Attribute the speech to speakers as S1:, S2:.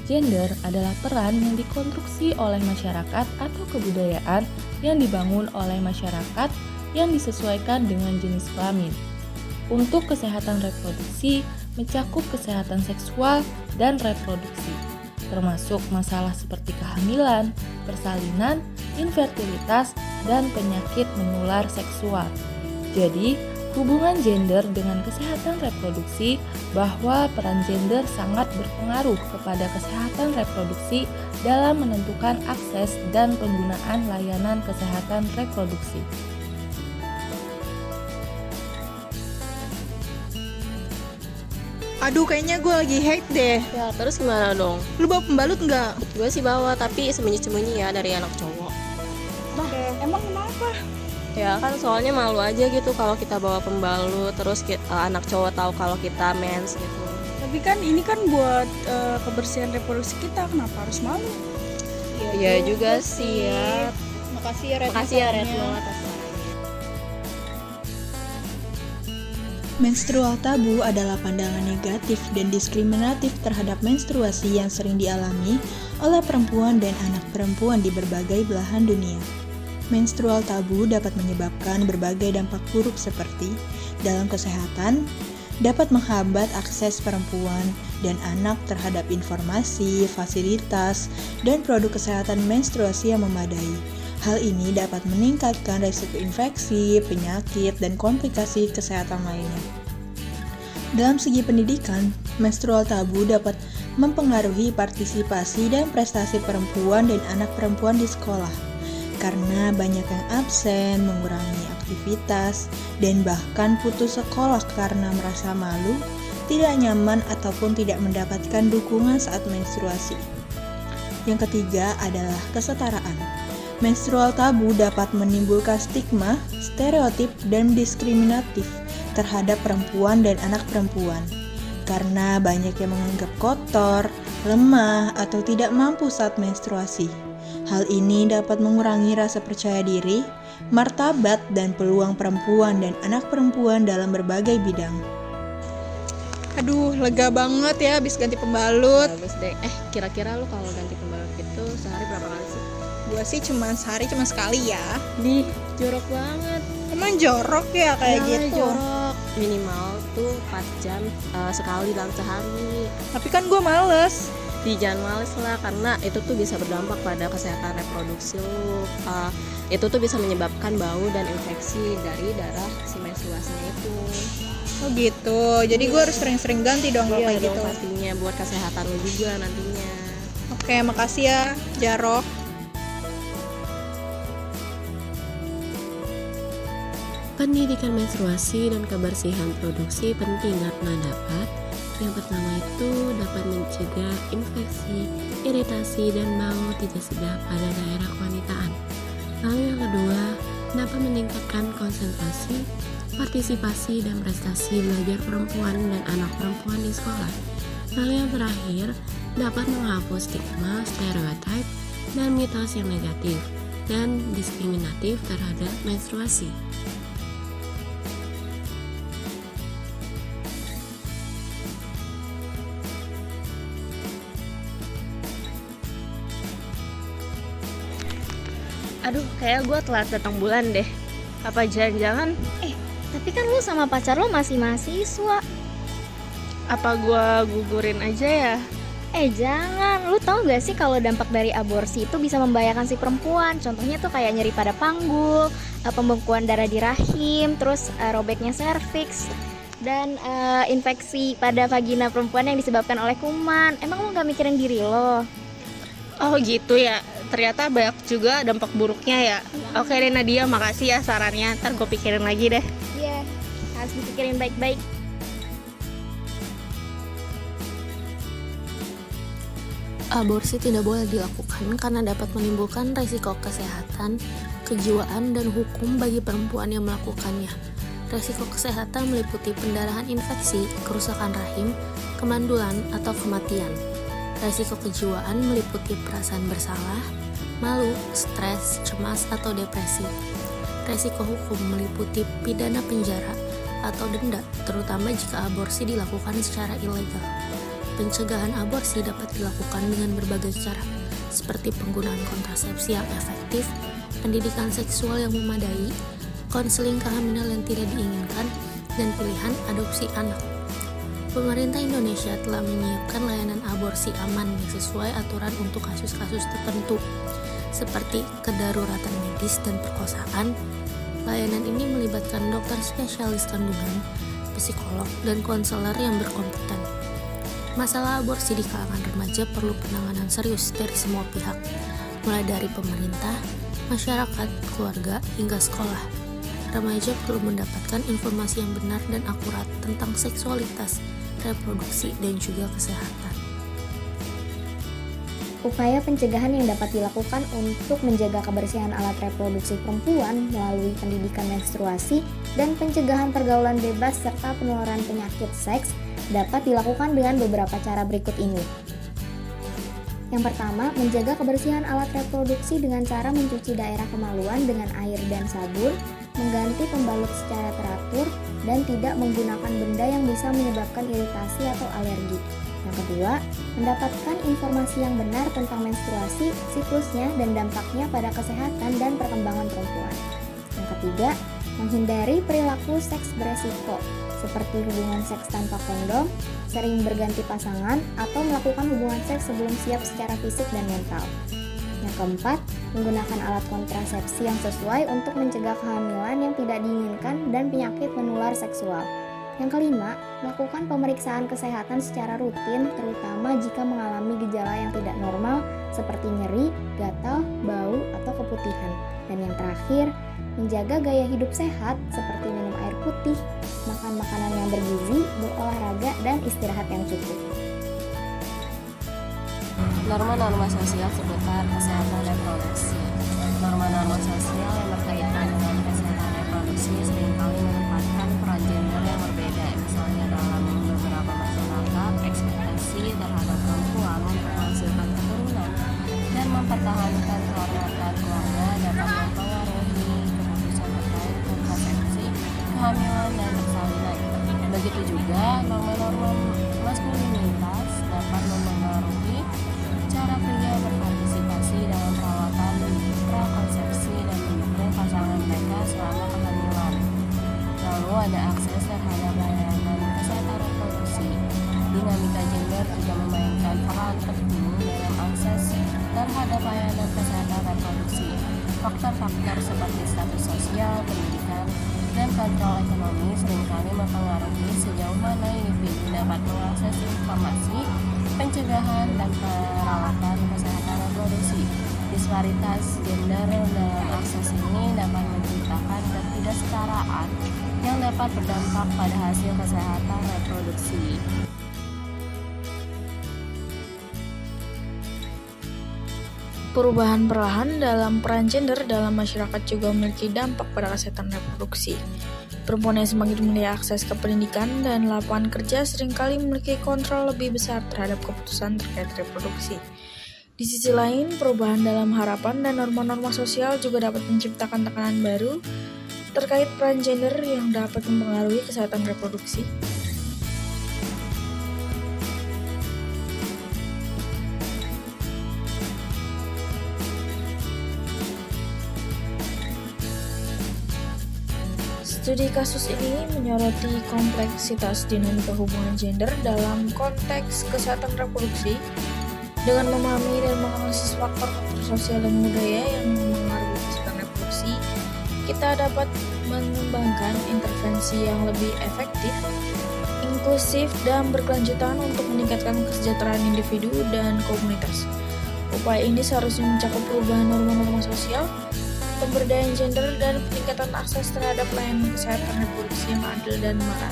S1: Gender adalah peran yang dikonstruksi oleh masyarakat atau kebudayaan yang dibangun oleh masyarakat yang disesuaikan dengan jenis kelamin. Untuk kesehatan reproduksi, mencakup kesehatan seksual dan reproduksi, termasuk masalah seperti kehamilan, persalinan, infertilitas, dan penyakit menular seksual. Jadi, hubungan gender dengan kesehatan reproduksi bahwa peran gender sangat berpengaruh kepada kesehatan reproduksi dalam menentukan akses dan penggunaan layanan kesehatan reproduksi.
S2: Aduh, kayaknya gue lagi haid deh.
S3: Ya, terus gimana dong?
S2: Lu bawa pembalut nggak?
S3: Gue sih bawa, tapi sembunyi-sembunyi ya dari anak cowok.
S2: Emang kenapa?
S3: Ya kan soalnya malu aja gitu kalau kita bawa pembalut, terus anak cowok tahu kalau kita mens gitu.
S2: Tapi kan ini kan buat kebersihan reproduksi kita, kenapa harus malu?
S3: Iya juga sih ya.
S2: Makasih ya Retno.
S3: Makasih ya Retno atas sarannya.
S4: Menstrual tabu adalah pandangan negatif dan diskriminatif terhadap menstruasi yang sering dialami oleh perempuan dan anak perempuan di berbagai belahan dunia. Menstrual tabu dapat menyebabkan berbagai dampak buruk seperti dalam kesehatan, dapat menghambat akses perempuan dan anak terhadap informasi, fasilitas, dan produk kesehatan menstruasi yang memadai. Hal ini dapat meningkatkan risiko infeksi, penyakit, dan komplikasi kesehatan lainnya. Dalam segi pendidikan, menstrual tabu dapat mempengaruhi partisipasi dan prestasi perempuan dan anak perempuan di sekolah. Karena banyak yang absen, mengurangi aktivitas, dan bahkan putus sekolah karena merasa malu, tidak nyaman, ataupun tidak mendapatkan dukungan saat menstruasi. Yang ketiga adalah kesetaraan. Menstrual tabu dapat menimbulkan stigma, stereotip, dan diskriminatif terhadap perempuan dan anak perempuan. Karena banyak yang menganggap kotor, lemah, atau tidak mampu saat menstruasi. Hal ini dapat mengurangi rasa percaya diri, martabat, dan peluang perempuan dan anak perempuan dalam berbagai bidang.
S2: Aduh, lega banget ya abis ganti pembalut.
S3: Bagus deh. Kira-kira lu kalau ganti pembalut itu sehari berapa kali sih?
S2: Gue sih sehari cuma sekali ya.
S3: Nih, jorok banget.
S2: Emang jorok ya kayak gitu?
S3: Jorok. Minimal tuh 4 jam sekali dalam sehari.
S2: Tapi kan gue males.
S3: Jangan males lah, karena itu tuh bisa berdampak pada kesehatan reproduksi lu. Itu tuh bisa menyebabkan bau dan infeksi dari darah si menstruasinya itu.
S2: Oh gitu, jadi gue harus sering-sering ganti dong kalau kayak
S3: Iya
S2: gitu.
S3: dong, pastinya buat kesehatan lu juga nantinya.
S2: Oke, makasih ya Jarok.
S5: Pendidikan menstruasi dan kebersihan produksi penting karena yang pertama itu dapat mencegah infeksi, iritasi, dan bau tidak sedap pada daerah kewanitaan. Lalu yang kedua, dapat meningkatkan konsentrasi, partisipasi, dan prestasi belajar perempuan dan anak perempuan di sekolah. Lalu yang terakhir, dapat menghapus stigma, stereotip, dan mitos yang negatif dan diskriminatif terhadap menstruasi.
S6: Aduh, kayak gue telat datang bulan deh. Apa jangan-jangan
S7: Tapi kan lu sama pacar lu masih mahasiswa.
S6: apa gue gugurin aja ya?
S7: Jangan, lu tahu gak sih kalau dampak dari aborsi itu bisa membahayakan si perempuan. Contohnya tuh kayak nyeri pada panggul, pembekuan darah di rahim, terus robeknya serviks, dan infeksi pada vagina perempuan yang disebabkan oleh kuman. Emang lu gak mikirin diri lo?
S6: Oh gitu ya, ternyata banyak juga dampak buruknya ya. Oke deh Nadia, makasih ya sarannya. Ntar gue pikirin lagi deh.
S7: Iya, harus dipikirin baik-baik.
S5: Aborsi tidak boleh dilakukan karena dapat menimbulkan risiko kesehatan, kejiwaan, dan hukum bagi perempuan yang melakukannya. Risiko kesehatan meliputi pendarahan infeksi, kerusakan rahim, kemandulan, atau kematian. Risiko kejiwaan meliputi perasaan bersalah, malu, stres, cemas, atau depresi. Risiko hukum meliputi pidana penjara atau denda, terutama jika aborsi dilakukan secara ilegal. Pencegahan aborsi dapat dilakukan dengan berbagai cara, seperti penggunaan kontrasepsi yang efektif, pendidikan seksual yang memadai, konseling kehamilan yang tidak diinginkan, dan pilihan adopsi anak. Pemerintah Indonesia telah menyiapkan layanan aborsi aman yang sesuai aturan untuk kasus-kasus tertentu, seperti kedaruratan medis dan perkosaan. Layanan ini melibatkan dokter spesialis kandungan, psikolog, dan konselor yang berkompeten. Masalah aborsi di kalangan remaja perlu penanganan serius dari semua pihak, mulai dari pemerintah, masyarakat, keluarga, hingga sekolah. Remaja perlu mendapatkan informasi yang benar dan akurat tentang seksualitas, reproduksi, dan juga kesehatan.
S7: Upaya pencegahan yang dapat dilakukan untuk menjaga kebersihan alat reproduksi perempuan melalui pendidikan menstruasi dan pencegahan pergaulan bebas serta penularan penyakit seks dapat dilakukan dengan beberapa cara berikut ini. Yang pertama, menjaga kebersihan alat reproduksi dengan cara mencuci daerah kemaluan dengan air dan sabun, mengganti pembalut secara teratur, dan tidak menggunakan benda yang bisa menyebabkan iritasi atau alergi. Yang kedua, mendapatkan informasi yang benar tentang menstruasi, siklusnya, dan dampaknya pada kesehatan dan perkembangan perempuan. Yang ketiga, menghindari perilaku seks beresiko, seperti hubungan seks tanpa kondom, sering berganti pasangan, atau melakukan hubungan seks sebelum siap secara fisik dan mental. Yang keempat, menggunakan alat kontrasepsi yang sesuai untuk mencegah kehamilan yang tidak diinginkan dan penyakit menular seksual. Yang kelima, melakukan pemeriksaan kesehatan secara rutin, terutama jika mengalami gejala yang tidak normal seperti nyeri, gatal, bau, atau keputihan. Dan yang terakhir, menjaga gaya hidup sehat seperti minum air putih, makan makanan yang bergizi, berolahraga, dan istirahat yang cukup.
S3: Norma-norma sosial seputar kesehatan reproduksi. Norma-norma sosial yang berkaitan dengan kesehatan reproduksi seringkali menempatkan peran gender yang berbeda. Misalnya dalam beberapa masyarakat, ekspektasi terhadap perempuan untuk menghasilkan keturunan dan mempertahankan kehormatan keluarga dapat mempengaruhi keputusan terkait kontrasepsi, kehamilan, dan persalinan. Begitu juga norma-norma maskulinitas dapat mempengaruhi cara pria berpartisipasi dalam perawatan prakonsepsi dan mendukung pasangan mereka selama kehamilan. Lalu ada akses terhadap layanan kesehatan reproduksi. Dinamika gender juga memainkan peran penting dalam akses terhadap layanan kesehatan reproduksi. Faktor-faktor seperti status sosial, pendidikan, dan kontrol ekonomi seringkali mempengaruhi sejauh mana individu dapat mengakses informasi, pencegahan, dan perawatan kesehatan reproduksi. Disparitas gender dalam akses ini dapat menciptakan ketidaksetaraan yang dapat berdampak pada hasil kesehatan reproduksi.
S4: Perubahan perlahan dalam peran gender dalam masyarakat juga memiliki dampak pada kesehatan reproduksi. Perempuan yang semakin memiliki akses ke pendidikan dan lapangan kerja seringkali memiliki kontrol lebih besar terhadap keputusan terkait reproduksi. Di sisi lain, perubahan dalam harapan dan norma-norma sosial juga dapat menciptakan tekanan baru terkait peran gender yang dapat mempengaruhi kesehatan reproduksi. Studi kasus ini menyoroti kompleksitas dinamika hubungan gender dalam konteks kesehatan reproduksi dengan memahami dan menganalisis faktor-faktor sosial dan budaya yang mempengaruhi kesehatan reproduksi. Kita dapat mengembangkan intervensi yang lebih efektif, inklusif, dan berkelanjutan untuk meningkatkan kesejahteraan individu dan komunitas. Upaya ini seharusnya mencakup perubahan norma-norma sosial, pemberdayaan gender, dan peningkatan akses terhadap layanan kesehatan reproduksi yang adil dan merata.